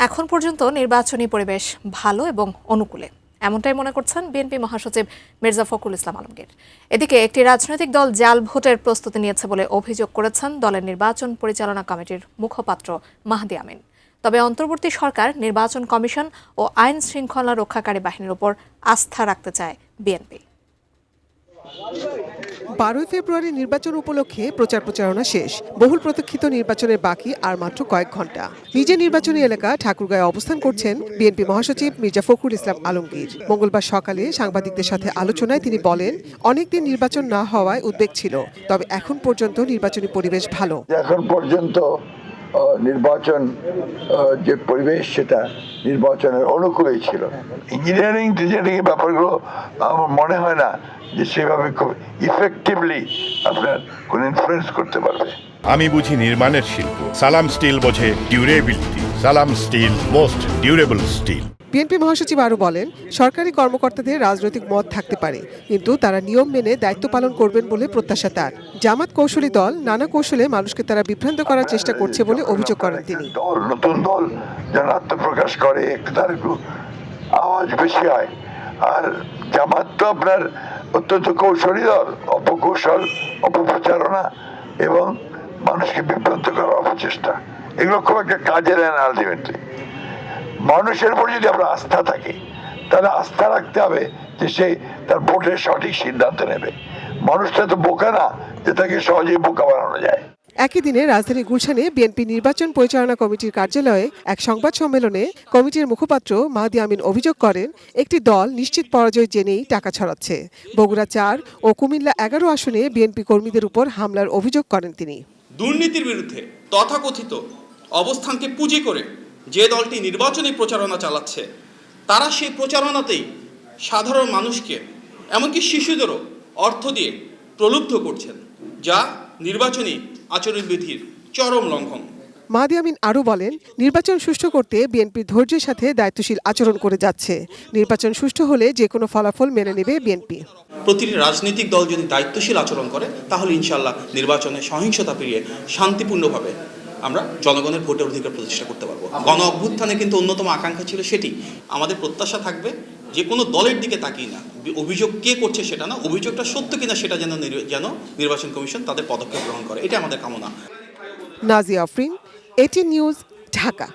এখন পর্যন্ত নির্বাচনী পরিবেশ ভালো এবং অনুকূলে, এমনটাই মনে করছেন বিএনপি মহাসচিব মির্জা ফখরুল ইসলাম আলমগীর। এদিকে একটি রাজনৈতিক দল জাল ভোটের প্রস্তুতি নিয়েছে বলে অভিযোগ করেছেন দলের নির্বাচন পরিচালনা কমিটির মুখপাত্র মাহদি আমিন। তবে অন্তর্বর্তী সরকার, নির্বাচন কমিশন ও আইন শৃঙ্খলা রক্ষাকারী বাহিনীর উপর আস্থা রাখতে চায় বিএনপি। 12 ফেব্রুয়ারি নির্বাচন উপলক্ষে প্রচারণা শেষ। বহুল প্রতীক্ষিত নির্বাচনের বাকি আর মাত্র কয়েক ঘন্টা। নিজের নির্বাচনী এলাকা ঠাকুরগাঁয়ে অবস্থান করছেন বিএনপি মহাসচিব মির্জা ফখরুল ইসলাম আলমগীর। মঙ্গলবার সকালে সাংবাদিকদের সাথে আলোচনায় তিনি বলেন, অনেকদিন নির্বাচন না হওয়ায় উদ্বেগ ছিল, তবে এখন পর্যন্ত নির্বাচনী পরিবেশ ভালো। এখন পর্যন্ত নির্বাচন যে পরিবেশ সেটা নির্বাচনের অনুকূলেই ছিল। ইঞ্জিনিয়ারিং ডিজাইনিং ব্যাপারগুলো আমার মনে হয় না যে সেভাবে খুব ইফেক্টিভলি আপনার কোন ইনফ্লুয়েন্স করতে পারবে। আমি বুঝি নির্মাণের শিল্প, সালাম স্টিল বোঝে durability. Salam steel, most durable steel. BNP মহাসচিব আরও বলেন, সরকারি কর্মকর্তাদের রাজনৈতিক মত থাকতে পারে, কিন্তু তারা নিয়ম মেনে দায়িত্ব পালন করবেন বলে প্রত্যাশা তার। জামাত কৌশলী দল নানা কৌশলে মানুষকে তারা বিভ্রান্ত করার চেষ্টা করছে বলে অভিযোগ করেন তিনি। নতুন দল যারা আত্মপ্রকাশ করে তার একটু আওয়াজ বেশি হয়, আর জামাত তো আপনার অত্যন্ত কৌশলী দল, অপকৌশল, অপপ্রচারণা এবং মানুষকে বিভ্রান্ত করার অপচেষ্টা, এগুলো খুব একটা কাজে দেয় না। আলটিমেটলি মানুষের উপর যদি আমরা আস্থা থাকে, তাহলে আস্থা রাখতে হবে যে সে তার ভোটের সঠিক সিদ্ধান্ত নেবে। মানুষটা তো বোকা না যে তাকে সহজেই বোকা বানানো যায়। একই দিনে রাজধানী গুলশানে বিএনপি নির্বাচন পরিচালনা কমিটির কার্যালয়ে এক সংবাদ সম্মেলনে কমিটির মুখপাত্র মাহদি আমিন অভিযোগ করেন, একটি দল নিশ্চিত পরাজয় জেনেই টাকা ছড়াচ্ছে। বগুড়া 4 ও কুমিল্লা 11 আসনে বিএনপি কর্মীদের উপর হামলার অভিযোগ করেন তিনি। দুর্নীতির বিরুদ্ধে তথাকথিত অবস্থানকে পুঁজি করে যে দলটি নির্বাচনী প্রচারণা চালাচ্ছে, তারা সেই প্রচারণাতেই সাধারণ মানুষকে, এমনকি শিশুদেরও অর্থ দিয়ে প্রলুব্ধ করছেন, যা নির্বাচনী আচরণবিধির চরম লঙ্ঘন। মাহদি আমিন আরও বলেন, নির্বাচন সুষ্ঠু করতে বিএনপি ধৈর্যের সাথে দায়িত্বশীল আচরণ করে যাচ্ছে। নির্বাচন সুষ্ঠু হলে যে কোনো ফলাফল মেনে নেবে বিএনপি। প্রতিটি রাজনৈতিক দল যদি দায়িত্বশীল আচরণ করে, তাহলে ইনশাআল্লাহ নির্বাচনে সহিংসতা পেরিয়ে শান্তিপূর্ণভাবে আমরা জনগণের ভোটের অধিকার প্রতিষ্ঠা করতে পারবো। গণ অভ্যুত্থানে কিন্তু অন্যতম আকাঙ্ক্ষা ছিল সেটি। আমাদের প্রত্যাশা থাকবে যে কোনো দলের দিকে তাকিয়ে না, অভিযোগ কে করছে সেটা না, অভিযোগটা সত্য কিনা সেটা যেন নির্বাচন কমিশন তাদের পদক্ষেপ গ্রহণ করে, এটা আমাদের কামনা। Nazia Afrin, ATN news, Dhaka.